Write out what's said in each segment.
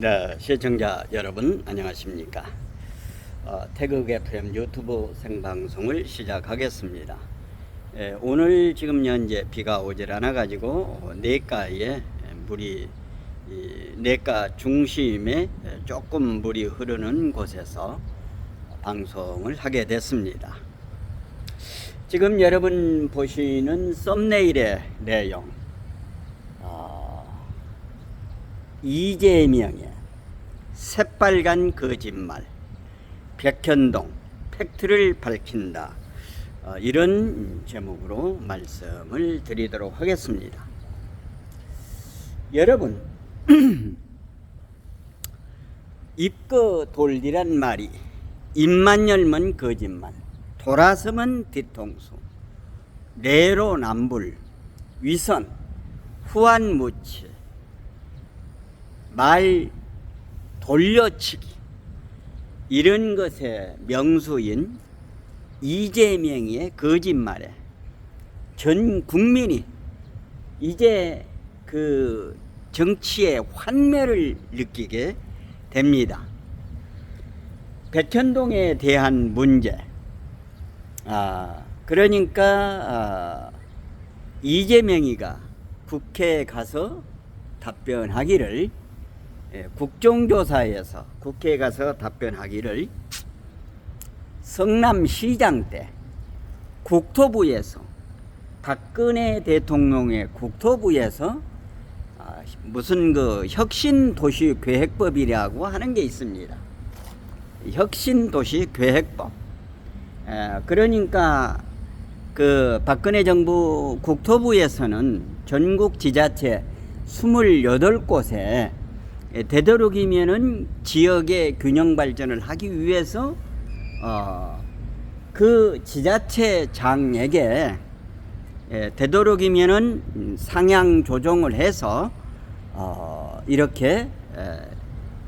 네, 시청자 여러분 안녕하십니까. 태극 FM 유튜브 생방송을 시작하겠습니다. 오늘 지금 현재 비가 오질 않아 가지고 냇가에 물이 냇가 중심에 조금 물이 흐르는 곳에서 방송을 하게 됐습니다. 지금 여러분 보시는 썸네일의 내용, 이재명의 새빨간 거짓말, 백현동 팩트를 밝힌다, 이런 제목으로 말씀을 드리도록 하겠습니다. 여러분, 입거 돌리란 말이 입만 열면 거짓말, 돌아서면 뒤통수, 내로남불, 위선, 후안무치, 말 돌려치기, 이런 것의 명수인 이재명의 거짓말에 전 국민이 이제 그 정치의 환멸을 느끼게 됩니다. 백현동에 대한 문제, 그러니까 이재명이가 국회에 가서 답변하기를, 국정조사에서 국회에 가서 답변하기를 성남시장 때 국토부에서, 박근혜 대통령의 국토부에서 무슨 그 혁신도시계획법이라고 하는 게 있습니다. 혁신도시계획법. 그러니까 그 박근혜 정부 국토부에서는 전국 지자체 28곳에 되도록이면은 지역의 균형 발전을 하기 위해서 그 지자체장에게 되도록이면은 상향 조정을 해서 이렇게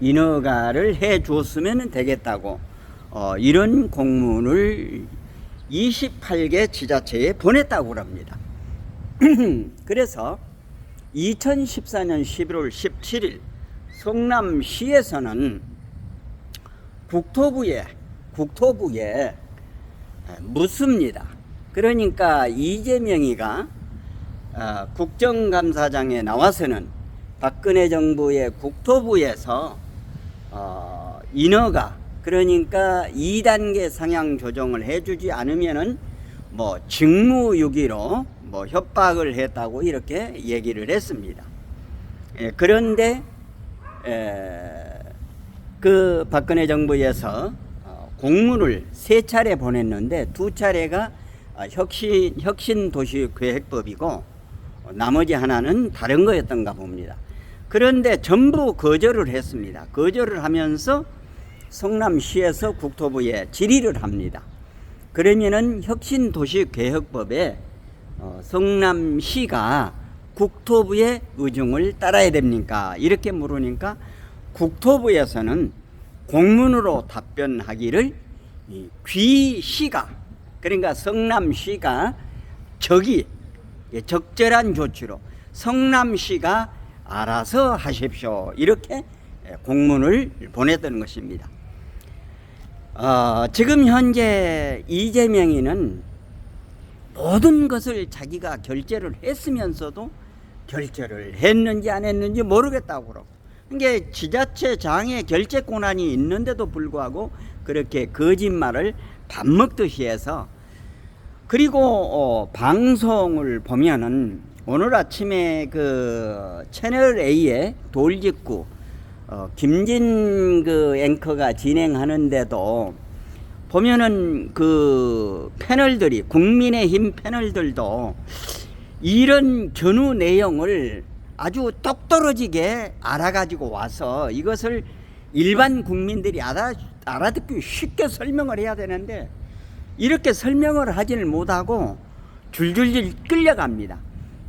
인허가를 해 주었으면 되겠다고 이런 공문을 28개 지자체에 보냈다고 합니다. 그래서 2014년 11월 17일 성남시에서는 국토부에 묻습니다. 그러니까 이재명이가 국정감사장에 나와서는 박근혜 정부의 국토부에서 인허가, 그러니까 2단계 상향 조정을 해주지 않으면은 뭐 직무유기로 뭐 협박을 했다고 이렇게 얘기를 했습니다. 그런데 그 박근혜 정부에서 공문을 3차례 보냈는데 2차례가 혁신도시계획법이고 나머지 하나는 다른 거였던가 봅니다. 그런데 전부 거절을 했습니다. 거절을 하면서 성남시에서 국토부에 질의를 합니다. 그러면은 혁신도시계획법에 성남시가 국토부의 의중을 따라야 됩니까? 이렇게 물으니까 국토부에서는 공문으로 답변하기를 귀시가, 그러니까 성남시가 적절한 조치로 성남시가 알아서 하십시오, 이렇게 공문을 보냈던 것입니다. 지금 현재 이재명이는 모든 것을 자기가 결재를 했으면서도 결재를 했는지 안 했는지 모르겠다고 그러고, 그러니까 지자체장의 결재 권한이 있는데도 불구하고 그렇게 거짓말을 밥 먹듯이 해서, 그리고 방송을 보면은 오늘 아침에 그 채널 A의 돌직구 김진 그 앵커가 진행하는데도 보면은 그 패널들이, 국민의힘 패널들도 이런 전후 내용을 아주 똑떨어지게 알아가지고 와서 이것을 일반 국민들이 알아듣기 쉽게 설명을 해야 되는데 이렇게 설명을 하지를 못하고 줄줄줄 끌려갑니다.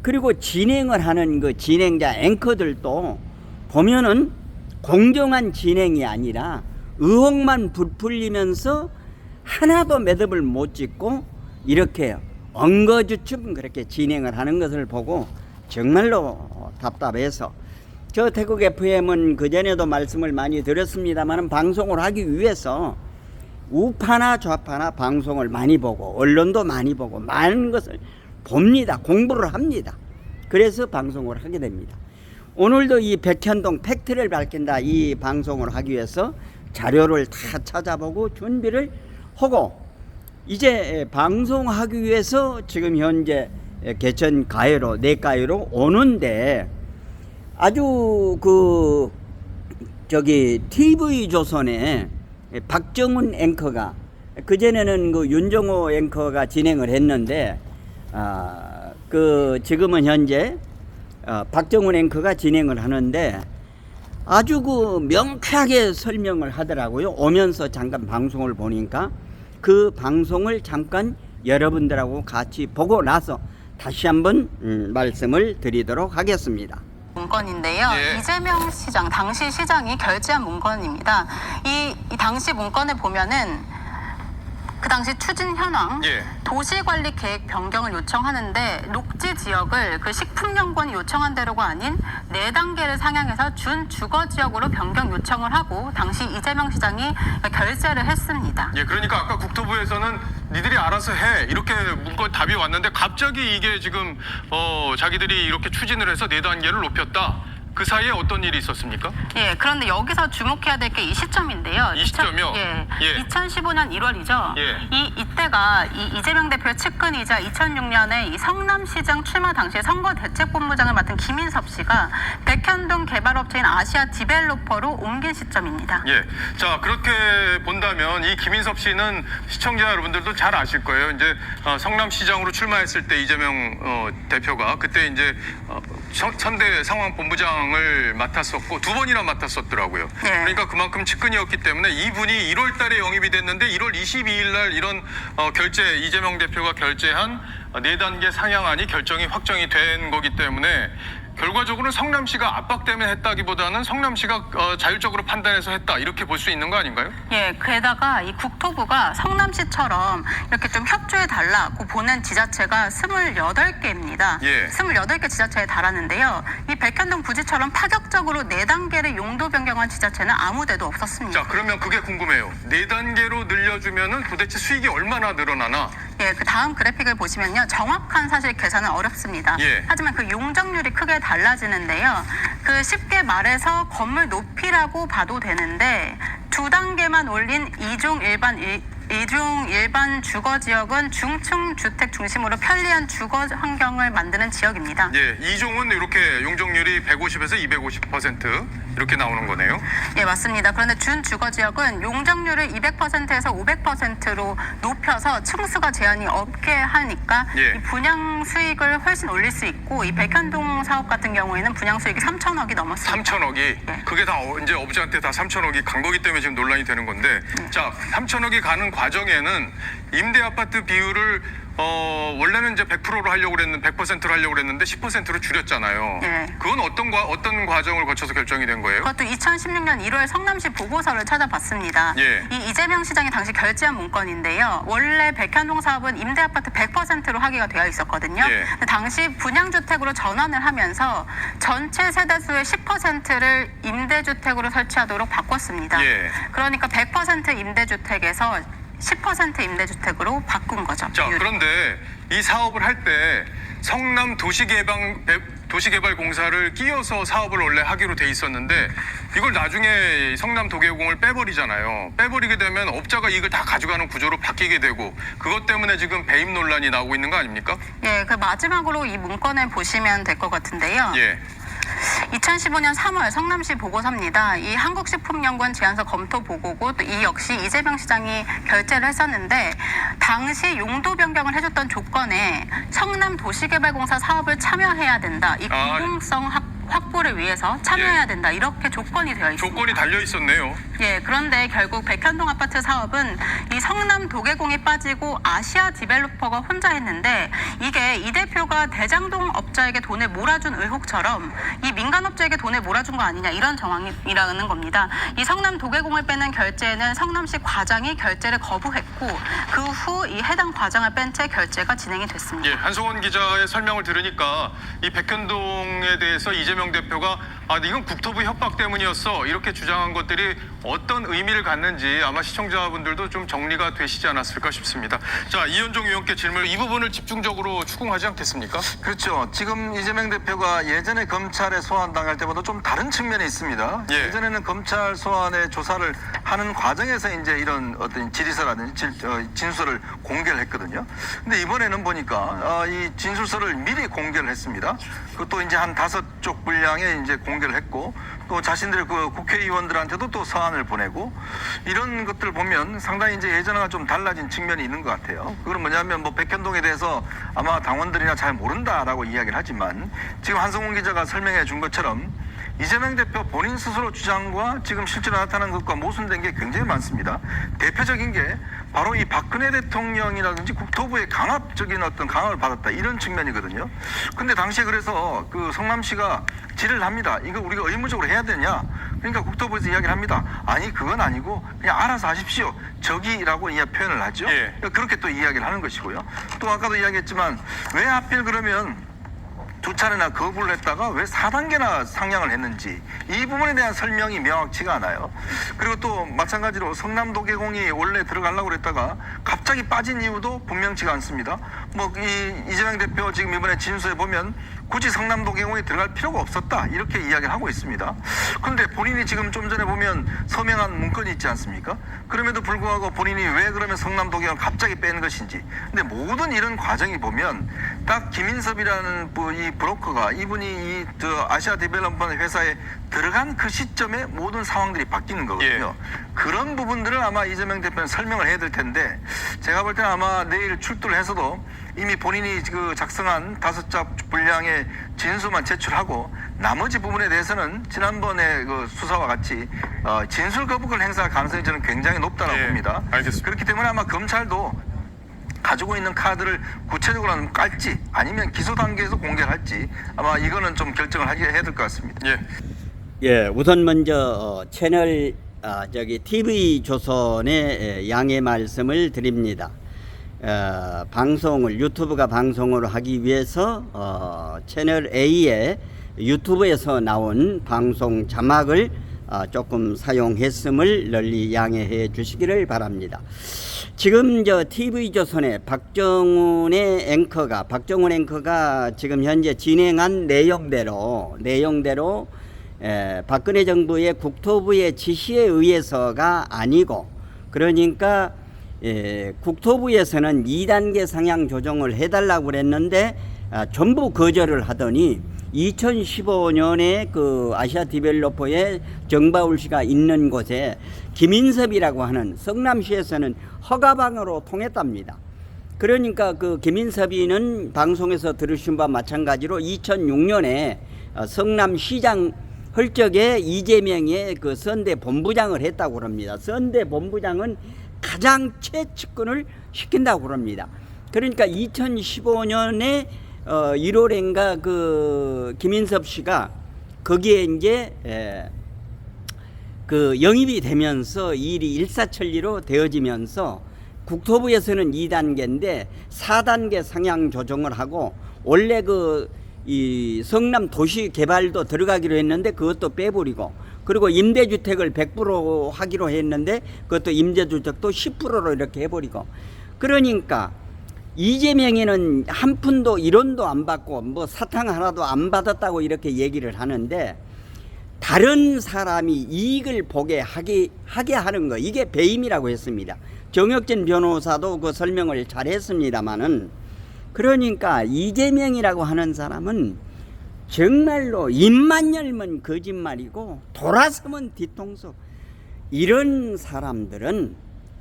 그리고 진행을 하는 그 진행자 앵커들도 보면은 공정한 진행이 아니라 의혹만 부풀리면서 하나도 매듭을 못 짓고 이렇게 엉거주춤 그렇게 진행을 하는 것을 보고 정말로 답답해서 저 태국 FM은 그전에도 말씀을 많이 드렸습니다만 방송을 하기 위해서 우파나 좌파나 방송을 많이 보고 언론도 많이 보고 많은 것을 봅니다. 공부를 합니다. 그래서 방송을 하게 됩니다. 오늘도 이 백현동 팩트를 밝힌다 이 방송을 하기 위해서 자료를 다 찾아보고 준비를 하고 이제 방송하기 위해서 지금 현재 개천 가해로 내가해로 오는데 아주 TV조선에 박정훈 앵커가 그전에는 윤정호 앵커가 진행을 했는데 지금은 현재 박정훈 앵커가 진행을 하는데 아주 명쾌하게 설명을 하더라고요. 오면서 잠깐 방송을 보니까 그 방송을 잠깐 여러분들하고 같이 보고 나서 다시 한번 말씀을 드리도록 하겠습니다. 문건인데요. 예. 이재명 시장, 당시 시장이 결재한 문건입니다. 이 당시 문건에 보면은 그 당시 추진 현황, 예. 도시관리 계획 변경을 요청하는데 녹지 지역을 그 식품연구원이 요청한 대로가 아닌 4단계를 상향해서 준 주거 지역으로 변경 요청을 하고 당시 이재명 시장이 결재를 했습니다. 예, 그러니까 아까 국토부에서는 니들이 알아서 해 이렇게 문건 답이 왔는데 갑자기 이게 지금 자기들이 이렇게 추진을 해서 4단계를 높였다. 그 사이에 어떤 일이 있었습니까? 예, 그런데 여기서 주목해야 될 게 이 시점인데요. 이 시점이요? 예, 예. 2015년 1월이죠. 예. 이때가 이재명 대표의 측근이자 2006년에 이 성남시장 출마 당시에 선거대책본부장을 맡은 김인섭 씨가 백현동 개발업체인 아시아 디벨로퍼로 옮긴 시점입니다. 예. 자, 그렇게 본다면 이 김인섭 씨는 시청자 여러분들도 잘 아실 거예요. 이제 성남시장으로 출마했을 때 이재명 대표가 그때 이제 선대 상황본부장을 맡았었고 2번이나 맡았었더라고요. 예. 그러니까 그만큼 측근이었기 때문에 이분이 1월 달에 영입이 됐는데 1월 22일 날 이런 이재명 대표가 결재한 4단계 상향안이 확정이 된 거기 때문에 결과적으로는 성남시가 압박 때문에 했다기보다는 성남시가 자율적으로 판단해서 했다 이렇게 볼 수 있는 거 아닌가요? 예, 게다가 이 국토부가 성남시처럼 이렇게 좀 협조해달라고 보낸 지자체가 28개입니다. 예. 28개 지자체에 달하는데요. 이 백현동 부지처럼 파격적으로 4단계를 용도 변경한 지자체는 아무 데도 없었습니다. 자, 그러면 그게 궁금해요. 4단계로 늘려주면은 도대체 수익이 얼마나 늘어나나? 예, 그 다음 그래픽을 보시면요. 정확한 사실 계산은 어렵습니다. 예. 하지만 그 용적률이 크게 달라지는데요. 그 쉽게 말해서 건물 높이라고 봐도 되는데 2단계만 올린 이종 일반 주거 지역은 중층 주택 중심으로 편리한 주거 환경을 만드는 지역입니다. 예, 이종은 이렇게 용적률이 150에서 250% 이렇게 나오는 거네요. 예, 맞습니다. 그런데 준 주거 지역은 용적률을 200%에서 500%로 높여서 층수가 제한이 없게 하니까 예. 이 분양 수익을 훨씬 올릴 수 있고 이 백현동 사업 같은 경우에는 분양 수익이 3천억이 넘었습니다. 3천억이 예. 그게 다 이제 업자한테 다 3천억이 간 거기 때문에 지금 논란이 되는 건데 자, 3천억이 가는 과정에는 임대 아파트 비율을 원래는 이제 100%로 하려고 그랬는데 100%로 하려고 그랬는데 10%로 줄였잖아요. 네. 그건 어떤 과정을 거쳐서 결정이 된 거예요? 그것도 2016년 1월 성남시 보고서를 찾아봤습니다. 예. 이 이재명 시장이 당시 결재한 문건인데요. 원래 백현동 사업은 임대 아파트 100%로 하기가 되어 있었거든요. 예. 근데 당시 분양주택으로 전환을 하면서 전체 세대수의 10%를 임대주택으로 설치하도록 바꿨습니다. 예. 그러니까 100% 임대주택에서 10% 임대주택으로 바꾼 거죠. 자, 비율을. 그런데 이 사업을 할 때 성남 도시개발공사를 끼워서 사업을 원래 하기로 돼 있었는데 이걸 나중에 성남도계공을 빼버리잖아요. 빼버리게 되면 업자가 이걸 다 가져가는 구조로 바뀌게 되고 그것 때문에 지금 배임 논란이 나오고 있는 거 아닙니까? 예, 그 마지막으로 이 문건을 보시면 될 것 같은데요. 예. 2015년 3월 성남시 보고서입니다. 이 한국식품연구원 제안서 검토 보고고 또 이 역시 이재명 시장이 결재를 했었는데 당시 용도 변경을 해줬던 조건에 성남도시개발공사 사업을 참여해야 된다. 이 공공성 확보를 위해서 참여해야 된다. 이렇게 조건이 되어 있습니다. 조건이 달려 있었네요. 예, 그런데 결국 백현동 아파트 사업은 이 성남 도계공이 빠지고 아시아 디벨로퍼가 혼자 했는데 이게 이 대표가 대장동 업자에게 돈을 몰아준 의혹처럼 이 민간 업자에게 돈을 몰아준 거 아니냐 이런 정황이라는 겁니다. 이 성남 도계공을 빼는 결재는 성남시 과장이 결재를 거부했고 그 후 이 해당 과장을 뺀 채 결재가 진행이 됐습니다. 예, 한송원 기자의 설명을 들으니까 이 백현동에 대해서 이재명 이재명 대표가 이건 국토부 협박 때문이었어 이렇게 주장한 것들이 어떤 의미를 갖는지 아마 시청자분들도 좀 정리가 되시지 않았을까 싶습니다. 자, 이현종 의원께 질문, 이 부분을 집중적으로 추궁하지 않겠습니까? 그렇죠. 지금 이재명 대표가 예전에 검찰에 소환당할 때보다 좀 다른 측면이 있습니다. 예. 예전에는 검찰 소환의 조사를 하는 과정에서 이제 이런 어떤 질의서라든지 진술을 공개를 했거든요. 근데 이번에는 보니까 이 진술서를 미리 공개를 했습니다. 그것도 이제 한 5쪽 분량에 이제 공개를 했고, 또 자신들 그 국회의원들한테도 또 서한을 보내고, 이런 것들을 보면 상당히 이제 예전과 좀 달라진 측면이 있는 것 같아요. 그건 뭐냐면 뭐 백현동에 대해서 아마 당원들이나 잘 모른다라고 이야기를 하지만, 지금 한성훈 기자가 설명해 준 것처럼 이재명 대표 본인 스스로 주장과 지금 실제로 나타난 것과 모순된 게 굉장히 많습니다. 대표적인 게 바로 이 박근혜 대통령이라든지 국토부의 강압적인 어떤 강압을 받았다, 이런 측면이거든요. 근데 당시에 그래서 그 성남시가 질의를 합니다. 이거 우리가 의무적으로 해야 되냐? 그러니까 국토부에서 이야기를 합니다. 아니, 그건 아니고 그냥 알아서 하십시오, 저기라고 표현을 하죠. 예. 그렇게 또 이야기를 하는 것이고요. 또 아까도 이야기했지만 왜 하필 그러면 2차례나 거부를 했다가 왜 4단계나 상향을 했는지, 이 부분에 대한 설명이 명확치가 않아요. 그리고 또 마찬가지로 성남도계공이 원래 들어가려고 그랬다가 갑자기 빠진 이유도 분명치가 않습니다. 뭐 이재명 대표 지금 이번에 진술에 보면 굳이 성남도계공이 들어갈 필요가 없었다, 이렇게 이야기를 하고 있습니다. 그런데 본인이 지금 좀 전에 보면 서명한 문건이 있지 않습니까? 그럼에도 불구하고 본인이 왜 그러면 성남도계공을 갑자기 뺀 것인지. 근데 모든 이런 과정이 보면 딱 김인섭이라는 이 브로커가, 이분이 이 아시아 디벨롭먼트 회사에 들어간 그 시점에 모든 상황들이 바뀌는 거거든요. 그런 부분들을 아마 이재명 대표는 설명을 해야 될 텐데, 제가 볼 때는 아마 내일 출두를 해서도 이미 본인이 그 작성한 5자 분량의 진술만 제출하고, 나머지 부분에 대해서는 지난번에 그 수사와 같이 진술 거부권 행사할 가능성이 저는 굉장히 높다고 봅니다. 알겠습니다. 그렇기 때문에 아마 검찰도 가지고 있는 카드를 구체적으로 깔지 아니면 기소 단계에서 공개를 할지, 아마 이거는 좀 결정을 해야 될 것 같습니다. 예, 우선 먼저 채널 TV 조선의 양해 말씀을 드립니다. 방송을 유튜브가 방송을 하기 위해서 채널 A의 유튜브에서 나온 방송 자막을 조금 사용했음을 널리 양해해 주시기를 바랍니다. 지금 TV조선의 박정훈 앵커가 지금 현재 진행한 내용대로 박근혜 정부의 국토부의 지시에 의해서가 아니고, 그러니까 국토부에서는 2단계 상향 조정을 해달라고 그랬는데 전부 거절을 하더니 2015년에 그 아시아 디벨로퍼의 정바울 씨가 있는 곳에 김인섭이라고 하는 성남시에서는 허가방으로 통했답니다. 그러니까 그 김인섭이는 방송에서 들으신 바와 마찬가지로 2006년에 성남시장 할 적에 이재명의 그 선대 본부장을 했다고 합니다. 선대 본부장은 가장 최측근을 시킨다고 합니다. 그러니까 2015년에 1월인가 그 김인섭 씨가 거기에 이제 그 영입이 되면서 일이 일사천리로 되어지면서 국토부에서는 2단계인데 4단계 상향 조정을 하고, 원래 이 성남 도시 개발도 들어가기로 했는데 그것도 빼버리고, 그리고 임대주택을 100% 하기로 했는데 그것도 임대주택도 10%로 이렇게 해버리고, 그러니까 이재명이는 한 푼도 1원도 안 받고 뭐 사탕 하나도 안 받았다고 이렇게 얘기를 하는데, 다른 사람이 이익을 보게 하게 하는 거, 이게 배임이라고 했습니다. 정혁진 변호사도 그 설명을 잘 했습니다마는, 그러니까 이재명이라고 하는 사람은 정말로 입만 열면 거짓말이고 돌아서면 뒤통수, 이런 사람들은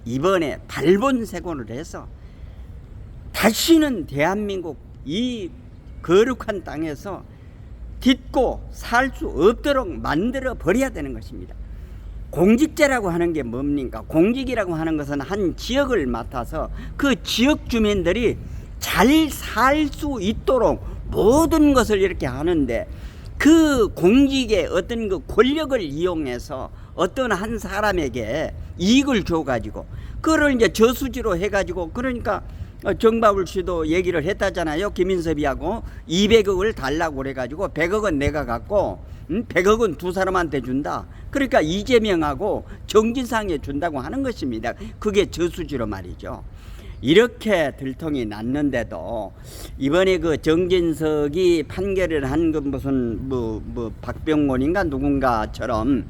이번에 발본색원을 해서 다시는 대한민국 이 거룩한 땅에서 딛고 살 수 없도록 만들어 버려야 되는 것입니다. 공직자라고 하는 게 뭡니까? 공직이라고 하는 것은 한 지역을 맡아서 그 지역 주민들이 잘 살 수 있도록 모든 것을 이렇게 하는데, 그 공직의 어떤 그 권력을 이용해서 어떤 한 사람에게 이익을 줘 가지고 그걸 이제 저수지로 해 가지고, 그러니까 정바울 씨도 얘기를 했다잖아요. 김인섭이하고 200억을 달라고 그래가지고 100억은 내가 갖고 100억은 두 사람한테 준다. 그러니까 이재명하고 정진상에 준다고 하는 것입니다. 그게 저수지로 말이죠. 이렇게 들통이 났는데도 이번에 그 정진석이 판결을 한 그 무슨 박병원인가 누군가처럼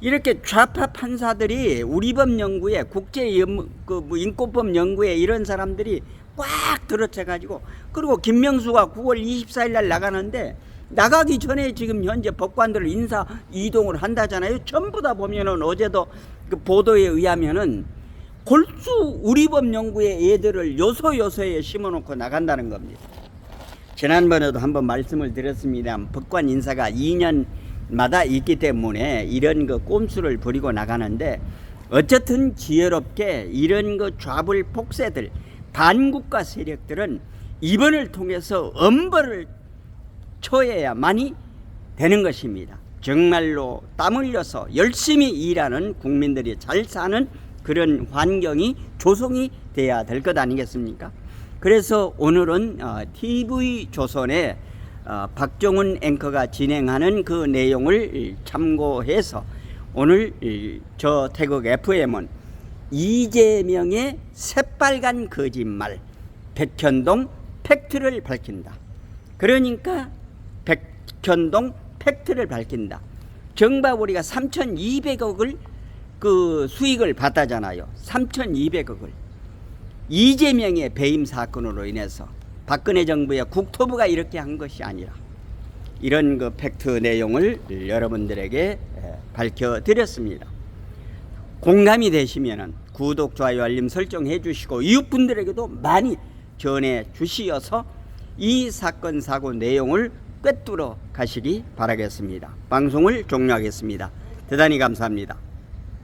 이렇게 좌파 판사들이 우리법 연구에 국제 인권법 연구에 이런 사람들이 꽉 들어차 가지고, 그리고 김명수가 9월 24일 날 나가는데 나가기 전에 지금 현재 법관들을 인사 이동을 한다잖아요. 전부 다 보면은 어제도 그 보도에 의하면은 골수 우리법 연구의 애들을 요소요소에 심어놓고 나간다는 겁니다. 지난번에도 한번 말씀을 드렸습니다. 법관 인사가 2년마다 있기 때문에 이런 그 꼼수를 부리고 나가는데, 어쨌든 지혜롭게 이런 그 좌불 폭세들 반국가 세력들은 이번을 통해서 엄벌을 쳐야만이 되는 것입니다. 정말로 땀 흘려서 열심히 일하는 국민들이 잘 사는 그런 환경이 조성이 돼야 될 것 아니겠습니까? 그래서 오늘은 TV조선에 박정훈 앵커가 진행하는 그 내용을 참고해서 오늘 저 태국 FM은 이재명의 새빨간 거짓말 백현동 팩트를 밝힌다. 그러니까 백현동 팩트를 밝힌다. 정바우리가 3,200억을 그 수익을 받았잖아요. 3,200억을 이재명의 배임 사건으로 인해서 박근혜 정부의 국토부가 이렇게 한 것이 아니라, 이런 그 팩트 내용을 여러분들에게 밝혀드렸습니다. 공감이 되시면은 구독, 좋아요, 알림 설정해 주시고 이웃분들에게도 많이 전해 주시어서 이 사건 사고 내용을 꿰뚫어 가시기 바라겠습니다. 방송을 종료하겠습니다. 대단히 감사합니다.